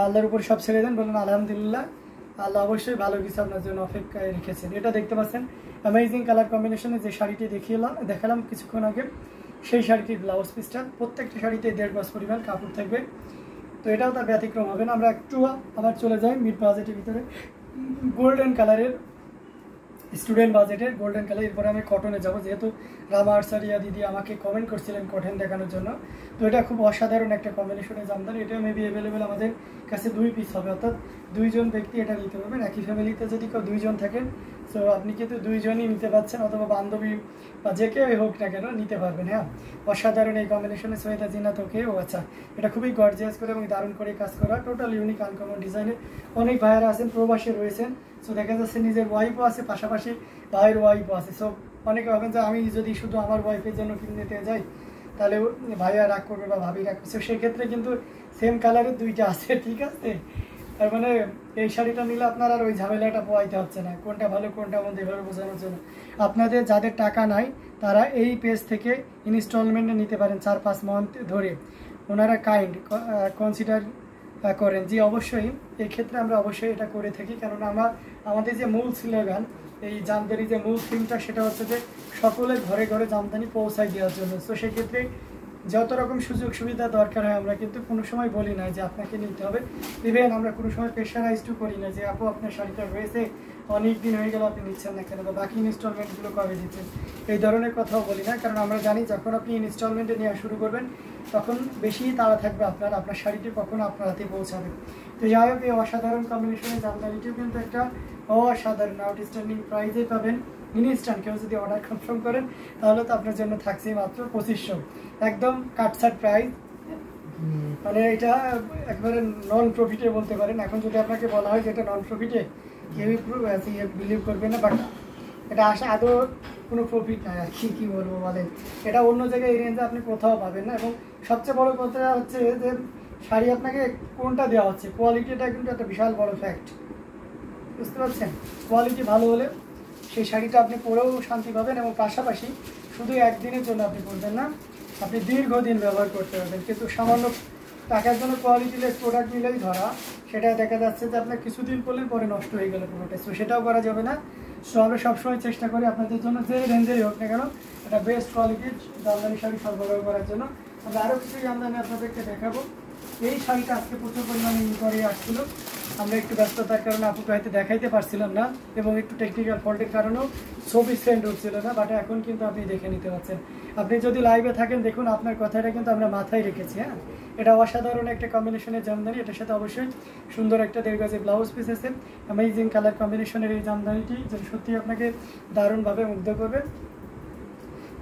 আল্লাহর উপর সব ছেড়ে দেন, বলুন আলহামদুলিল্লাহ, আল্লাহ অবশ্যই ভালো কিছু আপনার জন্য অপেক্ষায় রেখেছেন। এটা দেখতে পাচ্ছেন অ্যামেজিং কালার কম্বিনেশনে যে শাড়িটি দেখালাম কিছুক্ষণ আগে, সেই শাড়িটির ব্লাউজ পিসটা। প্রত্যেকটা শাড়িতে 1.5 গজ পরিমাণ কাপড় থাকবে, তো এটাও তার ব্যতিক্রম হবে না। আমরা একটু আবার চলে যাই মিড বাজেটের ভিতরে, গোল্ডেন কালারের, স্টুডেন্ট বাজেটের গোল্ডেন কালার। এরপরে আমি কটনে যাব, যেহেতু রামা আর্সারিয়া দিদি আমাকে কমেন্ট করছিলেন কটন দেখানোর জন্য, তো এটা খুব অসাধারণ একটা কম্বিনেশনের জামদানি। এটা মেবি অ্যাভেলেবেল আমাদের কাছে 2 পিস হবে, অর্থাৎ 2 জন ব্যক্তি এটা নিতে পারবেন। একই ফ্যামিলিতে যদি কেউ 2 জন থাকেন, সো আপনি কিন্তু 2 জনই নিতে পারছেন, অথবা বান্ধবী বা যে কেউ হোক না কেন নিতে পারবেন। হ্যাঁ, অসাধারণ এই কম্বিনেশনে সৈয়দা জিনাত ওকে। ও আচ্ছা, এটা খুবই গর্জিয়াস করে এবং দারুণ করে কাজ করা, টোটাল ইউনিক আনকমন ডিজাইনে। অনেক ভাইয়েরা আছেন প্রবাসে রয়েছেন, সো দেখা যাচ্ছে নিজের ওয়াইফও আছে, পাশাপাশি ভাইয়ের ওয়াইফও আছে। সো অনেকে ভাবেন যে আমি যদি শুধু আমার ওয়াইফের জন্য কিনতে যাই তাহলে ভাইয়া রাগ করবে বা ভাবি রাগ করবে, সেক্ষেত্রে কিন্তু সেম কালারের 2টা আছে, ঠিক আছে। তার মানে এই শাড়িটা নিলে আপনার আর ওই ঝামেলাটা পোয়াইতে হচ্ছে না, কোনটা ভালো কোনটা মন্দ এভাবে বোঝানোর জন্য। আপনাদের যাদের টাকা নাই তারা এই পেজ থেকে ইনস্টলমেন্টে নিতে পারেন 4-5 মান্থ ধরে, ওনারা কাইন্ড কনসিডার করেন। জি অবশ্যই, এই ক্ষেত্রে আমরা অবশ্যই এটা করে থাকি, কেননা আমাদের যে মূল স্লোগান, এই জামদানি যে মূল থিমটা, সেটা হচ্ছে যে সকলের ঘরে ঘরে জামদানি পৌঁছায় দেওয়ার জন্য। তো সেক্ষেত্রে যত রকম সুযোগ সুবিধা দরকার হয় আমরা কিন্তু কোনো সময় বলি না যে আপনাকে নিতে হবে। ইভেন আমরা কোনো সময় প্রেশারাইজও করি না যে আপু আপনার শাড়িটা রয়েছে, অনেক দিন হয়ে গেল আপনি নিচ্ছেন না কেন, বা বাকি ইনস্টলমেন্টগুলো কবে দিচ্ছেন, এই ধরনের কথাও বলি না। কারণ আমরা জানি যখন আপনি ইনস্টলমেন্টে নেওয়া শুরু করবেন তখন বেশি তাড়া থাকবে আপনার শাড়িটি কখনো আপনার হাতে পৌঁছাবে। তো যাই হোক, এই অসাধারণ কম্বিনেশনের জামদানিটিও কিন্তু একটা অসাধারণ আউটস্ট্যান্ডিং প্রাইজে পাবেন। ইনস্ট্যান্ট কেউ যদি অর্ডার কনফার্ম করেন তাহলে তো আপনার জন্য থাকছে মাত্র 2500, একদম কাটছাট প্রাইস। মানে এটা একবারে নন প্রফিটে বলতে পারেন। এখন যদি আপনাকে বলা হয় যে এটা নন প্রফিটে, কেউই বিলিভ করবে না, বাট এটা আদৌ কোনো প্রফিট নাই আর কি বলবো বলেন। এটা অন্য জায়গায় এই রেঞ্জে আপনি কোথাও পাবেন না। এবং সবচেয়ে বড় কথা হচ্ছে যে শাড়ি আপনাকে কোনটা দেওয়া হচ্ছে, কোয়ালিটিটা কিন্তু একটা বিশাল বড় ফ্যাক্ট, বুঝতে পারছেন। কোয়ালিটি ভালো হলে সেই শাড়িটা আপনি পরেও শান্তি পাবেন, এবং পাশাপাশি শুধু একদিনের জন্য আপনি পরবেন না, আপনি দীর্ঘদিন ব্যবহার করতে পারবেন। কিন্তু সামান্য টাকার জন্য কোয়ালিটিলেস প্রোডাক্ট নিলেই ধরা, সেটা দেখা যাচ্ছে যে আপনার কিছুদিন পরলেন পরে নষ্ট হয়ে গেল পুরোটা, সো সেটাও করা যাবে না। সো আমরা সবসময় চেষ্টা করি আপনাদের জন্য যে রেঞ্জেই হোক না কেন একটা বেস্ট কোয়ালিটির জামদানি শাড়ি সরবরাহ করার জন্য। আমরা আরও কিছু জামদানি আপনাদেরকে দেখাবো। এই শাড়িটা আজকে প্রচুর পরিমাণে ইনকোয়ারি আসছিল, আমরা একটু ব্যস্ততার কারণে আপুকে হয়তো দেখাইতে পারছিলাম না, এবং একটু টেকনিক্যাল ফল্টের কারণেও ছবি সেন্ড হচ্ছিল না, বাট এখন কিন্তু আপনি দেখে নিতে পারছেন। আপনি যদি লাইভে থাকেন দেখুন, আপনার কথাটা কিন্তু আমরা মাথায় রেখেছি। হ্যাঁ, এটা অসাধারণ একটা কম্বিনেশনের জামদানি, এটার সাথে অবশ্যই সুন্দর একটা 1.5 গজের ব্লাউজ পিস আছে। অ্যামেজিং কালার কম্বিনেশনের এই জামদানিটি যেটা সত্যি আপনাকে দারুণভাবে মুগ্ধ করবে।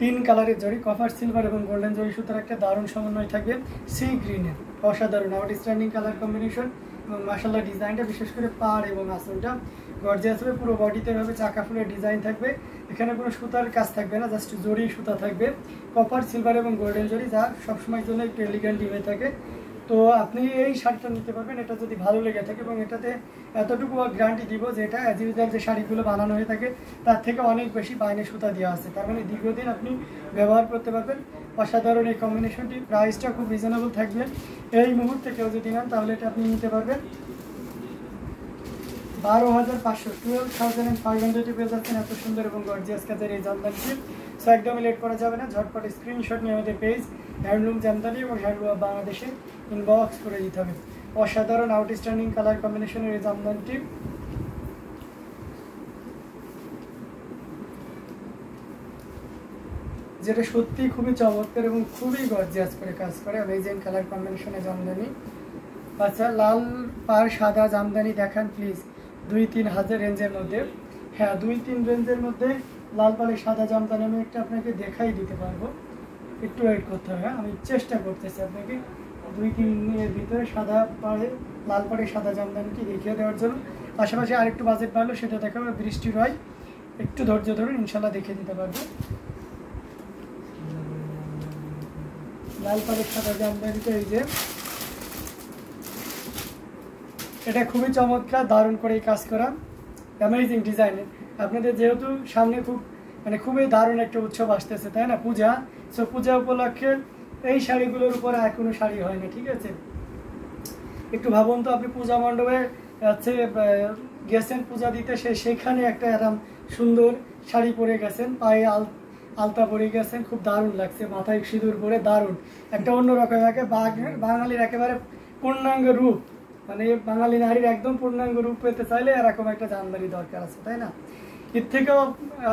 3 কালারের জড়ি, কপার সিলভার এবং গোল্ডেন জড়ি সুতার একটা দারুণ সমন্বয় থাকবে সি গ্রিনের, অসাধারণ আউটস্ট্যান্ডিং কালার কম্বিনেশন। এবং মাশাআল্লাহ ডিজাইনটা, বিশেষ করে পাড় এবং আঁচলটা গর্জিয়াস হবে। পুরো বডিতে হবে চাকা ফুলের ডিজাইন থাকবে, এখানে কোনো সুতার কাজ থাকবে না, জাস্ট জড়ি সুতা থাকবে, কপার সিলভার এবং গোল্ডেন জড়ি, যা সবসময়ের জন্য একটু এলিগেন্ট হয়ে থাকে। তো আপনি এই শাড়িটা নিতে পারবেন, এটা যদি ভালো লেগে থাকে। এবং এটাতে এতটুকু গ্যারান্টি দিব যে এটা অ্যাজ ইউজুয়াল যে শাড়িগুলো বানানো হয়ে থাকে তার থেকে অনেক বেশি বাইনে সুতা দেওয়া আছে, তার মানে দীর্ঘদিন আপনি ব্যবহার করতে পারবেন। অসাধারণ এই কম্বিনেশনটি, প্রাইসটা খুব রিজনেবল থাকবে। এই মুহূর্তে কেউ যদি নেন তাহলে এটা আপনি নিতে পারবেন 12,500, 12,500 পেয়ে যাচ্ছেন এত সুন্দর এবং গর্জিয়াস কাজের এই জামদানিটি। সো একদমই লেট করা যাবে না, ঝটপট স্ক্রিনশট নিয়ে আমাদের পেজ হ্যান্ডলুম জামদানি এবং হ্যান্ডলুম বাংলাদেশে ইনবক্স করে দিতে হবে। অসাধারণ আউটস্ট্যান্ডিং কালার কম্বিনেশনের এই জামদানিটি, যেটা সত্যি খুবই চমৎকার এবং খুবই গর্জিয়াস করে কাজ করে। অ্যামেজিং কালার কম্বিনেশনের জামদানি। আচ্ছা, লাল পাড় সাদা জামদানি দেখান প্লিজ, 2-3 হাজার রেঞ্জের মধ্যে। হ্যাঁ, 2-3 রেঞ্জের মধ্যে লাল পাড়ে সাদা জামদানি আমি একটা আপনাকে দেখাই দিতে পারবো, একটু ওয়েট করতে হবে। আমি চেষ্টা করতেছি আপনাকে 2-3 ভিতরে সাদা পাড়ে লাল পাড়ে সাদা জামদানিটি দেখিয়ে দেওয়ার জন্য। পাশাপাশি আরেকটু বাজেট বাড়লো সেটা দেখাবো, বৃষ্টি রয়, একটু ধৈর্য ধরুন, ইনশাল্লাহ দেখিয়ে দিতে পারবো। লাল পাড়ের সাদা জামদানিটা এই যে, এটা খুবই চমৎকার, দারুণ করে কাজ করা, অ্যামেজিং ডিজাইনের। আপনাদের যেহেতু সামনে খুবই দারুণ একটা উৎসব আসতেছে, তাই না, পূজা। সো পূজা উপলক্ষে এই শাড়িগুলোর উপর আর কোনো শাড়ি হয় না, ঠিক আছে। একটু ভাবুন তো, আপনি পূজা মণ্ডপে হচ্ছে গেছেন পূজা দিতে, সেখানে একটা এরম সুন্দর শাড়ি পরে গেছেন, পায়ে আলতা পরে গেছেন, খুব দারুণ লাগছে, মাথায় সিঁদুর পরে দারুণ একটা অন্যরকম বাঙালির একেবারে পূর্ণাঙ্গ রূপ, মানে বাঙালি নারীর একদম পূর্ণাঙ্গ রূপ পেতে চাইলে এরকম একটা জামদানি দরকার আছে, তাই না? এর থেকেও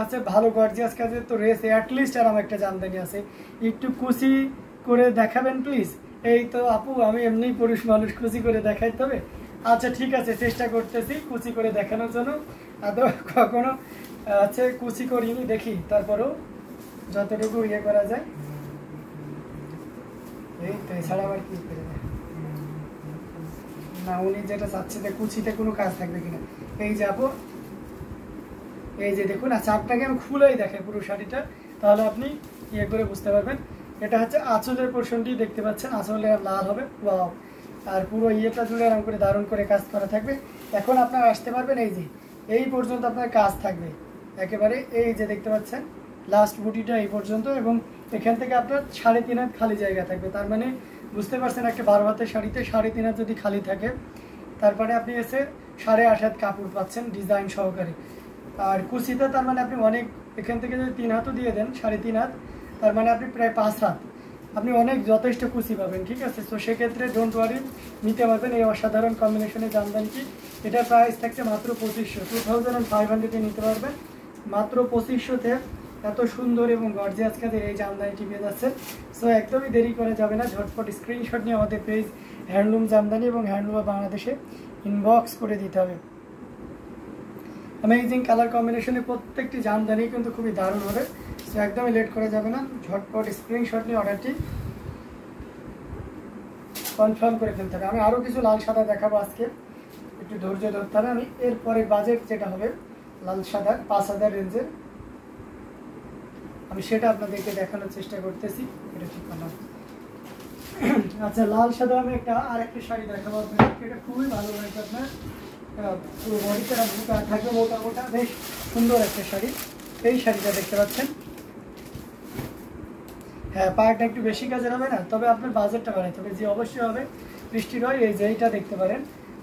আছে ভালো গর্জিয়াস কাজের তো রেস অ্যাটলিস্ট এরকম একটা জামদানি আছে, একটু কুচি করে দেখাবেন প্লিজ। এই তো আপু, আমি এমনি পুরুষ মানুষ, কুচি করে দেখাইতে হবে? আচ্ছা ঠিক আছে, চেষ্টা করতেছি কুচি করে দেখানোর জন্য। আদৌ কখনো আছে কুচি করিনি, দেখি তারপরেও যতটুকু ইয়ে করা যায়। এই তো এছাড়া আবার কি করে না, উনি যেটা চাচ্ছে যে কুচিতে কোনো কাজ থাকবে কিনা। এই যে আপু, এই যে দেখুন, আচ্ছা আপনাকে আমি খুলেই দেখাই পুরো শাড়িটা, তাহলে আপনি ইয়ে করে বুঝতে পারবেন। এটা হচ্ছে আঁচলের পোর্শনটি দেখতে পাচ্ছেন, আঁচলে লাল হবে, ওয়াও। আর পুরো ইয়েটা জুড়ে এরকম করে দারুণ করে কাজ করা থাকবে। এখন আপনারা আসতে পারবেন, এই যে এই পর্যন্ত আপনার কাজ থাকবে একেবারে, এই যে দেখতে পাচ্ছেন লাস্ট বুটিটা এই পর্যন্ত, এবং এখান থেকে আপনার 3.5 হাত খালি জায়গা থাকবে। তার মানে বুঝতে পারছেন, একটা 12 হাতের শাড়িতে 3.5 হাত যদি খালি থাকে, তারপরে আপনি এসে 8.5 হাত কাপড় পাচ্ছেন ডিজাইন সহকারে। আর কুচিতে তার মানে আপনি অনেক, এখান থেকে যদি 3 হাতও দিয়ে দেন, 3.5 হাত, তার মানে আপনি প্রায় 5 হাত, আপনি অনেক যথেষ্ট কুচি পাবেন, ঠিক আছে? তো সেক্ষেত্রে ডোন্ট ওয়ারি, নিতে পারবেন এই অসাধারণ কম্বিনেশনের জামদানিটি। এটার প্রাইস থাকছে মাত্র 2500, 2500 নিতে পারবেন মাত্র 2500-তে। এত সুন্দর এবং গর্জিয়াস কাজের এই জামদানিটি পেয়ে যাচ্ছেন। সো একদমই দেরি করা যাবে না, ঝটপট স্ক্রিনশট নিয়ে আমাদের পেজ হ্যান্ডলুম জামদানি এবং হ্যান্ডলুম বাংলাদেশে ইনবক্স করে দিতে হবে। অ্যামেজিং কালার কম্বিনেশনে প্রত্যেকটি জামদানি কিন্তু খুবই দারুণ হবে। সো একদমই লেট করা যাবে না, ঝটপট স্ক্রিনশট নিয়ে অর্ডারটি কনফার্ম করে ফেলতে হবে। আমি আরও কিছু লাল সাদা দেখাবো আজকে, একটু ধৈর্য ধরতে হবে। আমি এরপরে বাজেট যেটা হবে লাল সাদা 5000 রেঞ্জের, আমি সেটা আপনাদেরকে দেখানোর চেষ্টা করতেছি। এটা ঠিক না। আচ্ছা, লাল সাদা আমি আরেকটা শাড়ি দেখাবো আপনাদেরকে, এটা খুবই ভালো লাগবে আপনার, পুরো বডিতে বুটা থাকবে মোটা মোটা, বেশ সুন্দর একটা শাড়ি। এই শাড়িটা দেখতে পাচ্ছেন, হ্যাঁ পাড়টা একটু বেশি কাজের হবে না, তবে আপনার বাজেটটা বাড়াইতে হবে, যে অবশ্যই হবে বৃষ্টি রয়। এই যে এইটা দেখতে পারেন,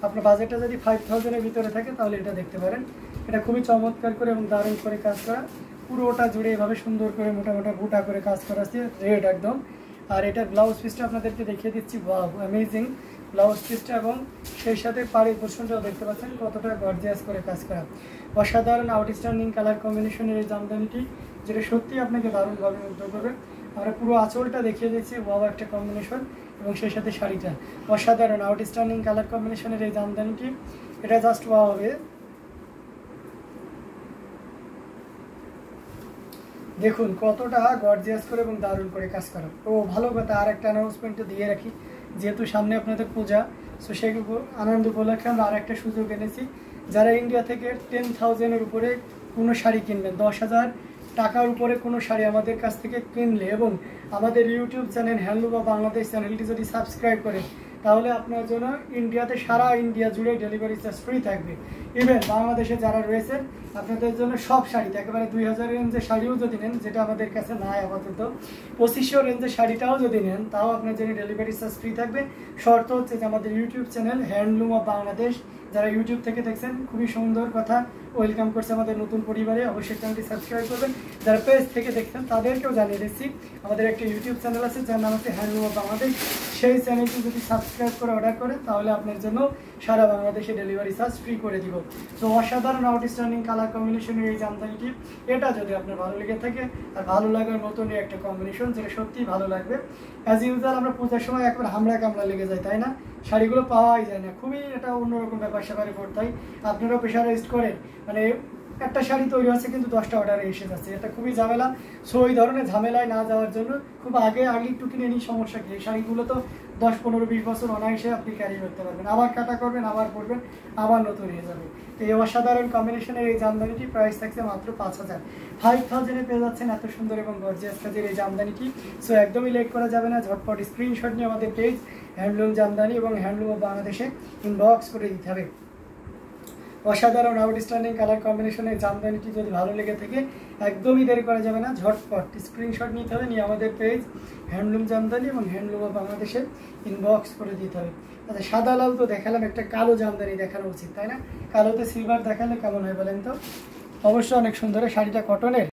আপনার বাজেটটা যদি 5000-এর ভিতরে থাকে তাহলে এটা দেখতে পারেন। এটা খুবই চমৎকার করে এবং দারুণ করে কাজ করা, পুরোটা জুড়ে এভাবে সুন্দর করে মোটা মোটা বুটা করে কাজ করা আছে, রেড একদম। আর এটার ব্লাউজ পিসটা আপনাদেরকে দেখিয়ে দিচ্ছি, ওয়াও অ্যামেজিং ব্লাউজ পিসটা, এবং সেই সাথে পাড়ির পোর্শনটাও দেখতে পাচ্ছেন কতটা গর্জিয়াস করে কাজ করা। অসাধারণ আউটস্ট্যান্ডিং কালার কম্বিনেশনের এই জামদানিটি, যেটা সত্যিই আপনাকে দারুণভাবে মুগ্ধ করবে। আমরা পুরো আঁচলটা দেখিয়ে দিচ্ছি, ওয়াও একটা কম্বিনেশন, এবং সেই সাথে শাড়িটা অসাধারণ আউটস্ট্যান্ডিং কালার কম্বিনেশনের এই জামদানিটি, এটা জাস্ট ওয়াও হবে। দেখুন কতটা গর্জিয়াস করে এবং দারুণ করে কাজ করা। ও ভালো কথা, আর একটা অ্যানাউন্সমেন্টও দিয়ে রাখি, যেহেতু সামনে আপনাদের পূজা, সো সেই আনন্দ উপলক্ষে আমরা আর একটা সুযোগ এনেছি। যারা ইন্ডিয়া থেকে 10,000-এর উপরে কোনো শাড়ি কিনবেন, 10,000 টাকার উপরে কোনো শাড়ি আমাদের কাছ থেকে কিনলে, এবং আমাদের ইউটিউব চ্যানেল হ্যান্ডলুম বাংলাদেশ চ্যানেলটি যদি সাবস্ক্রাইব করেন, তাহলে আপনার জন্য ইন্ডিয়াতে, সারা ইন্ডিয়া জুড়ে ডেলিভারি চার্জ ফ্রি থাকবে। ইভেন বাংলাদেশে যারা রয়েছেন, আপনাদের জন্য সব শাড়িতে একেবারে 2000 রেঞ্জের শাড়িও যদি নেন, যেটা আমাদের কাছে নাই আপাতত, 2500 রেঞ্জের শাড়িটাও যদি নেন, তাও আপনার জন্য ডেলিভারি চার্জ ফ্রি থাকবে। শর্ত হচ্ছে যে আমাদের YouTube channel handloom of Bangladesh, যারা ইউটিউব থেকে দেখছেন, খুবই সুন্দর কথা, ওয়েলকাম করছে আমাদের নতুন পরিবারে, অবশ্যই চ্যানেলটি সাবস্ক্রাইব করবেন। যারা পেজ থেকে দেখছেন তাদেরকেও জানিয়ে দিচ্ছি, আমাদের একটা ইউটিউব চ্যানেল আছে যার নাম হচ্ছে হ্যান্ডলুম অফ বাংলাদেশ। সেই চ্যানেলটি যদি সাবস্ক্রাইব করে অর্ডার করেন, তাহলে আপনার জন্য সারা বাংলাদেশে ডেলিভারি চার্জ ফ্রি করে দিব। তো অসাধারণ আউটস্ট্যান্ডিং কালার কম্বিনেশনের এই জামদানিটি, এটা যদি আপনার ভালো লেগে থাকে, আর ভালো লাগার মতনই একটা কম্বিনেশন, যেটা সত্যিই ভালো লাগবে। অ্যাজ ইউজুয়াল আমরা পূজার সময় একবার হামলা কামলা লেগে যায়, তাই না? শাড়িগুলো পাওয়াই যায় না, খুবই এটা অন্যরকম ব্যাপার স্যাপারে করতে হয়। আপনারাও প্রেশারাইজড করেন, মানে একটা শাড়ি তৈরি হচ্ছে কিন্তু 10টা অর্ডারে এসে যাচ্ছে, এটা খুবই ঝামেলা। সো ওই ধরনের ঝামেলায় না যাওয়ার জন্য খুব আগে একটু কিনে নিই, সমস্যা কি? এই শাড়িগুলো তো 10, 15, 20 বছর অনায়াসে আপনি ক্যারি করতে পারবেন, আবার কাটা করবেন, আবার পরবেন, আবার নতুন হয়ে যাবে। তো এই অসাধারণ কম্বিনেশনের এই জামদানিটি প্রাইস থাকছে মাত্র 5000। 5000-এ পেয়ে যাচ্ছেন এত সুন্দর এবং গর্জিয়াস কাজের এই জামদানিটি। সো একদমই লেট করা যাবে না, ঝটপট স্ক্রিনশট নিয়ে আমাদের পেজ হ্যান্ডলুম জামদানি এবং হ্যান্ডলুম অফ বাংলাদেশে ইনবক্স করে দিতে হবে। অসাধারণ আউটস্ট্যান্ডিং কালার কম্বিনেশনের জামদানিটি যদি ভালো লেগে থাকে একদমই দেরি করা যাবে না, ঝটপট স্ক্রিনশট নিতে হবে, নিয়ে আমাদের পেজ হ্যান্ডলুম জামদানি এবং হ্যান্ডলুম অফ বাংলাদেশে ইনবক্স করে দিতে হবে। আচ্ছা, সাদা লাল তো দেখালাম, একটা কালো জামদানি দেখানো উচিত তাই না? কালোতে সিলভার দেখালে কেমন হয় বলেন তো? অবশ্যই অনেক সুন্দর। শাড়িটা কটনের,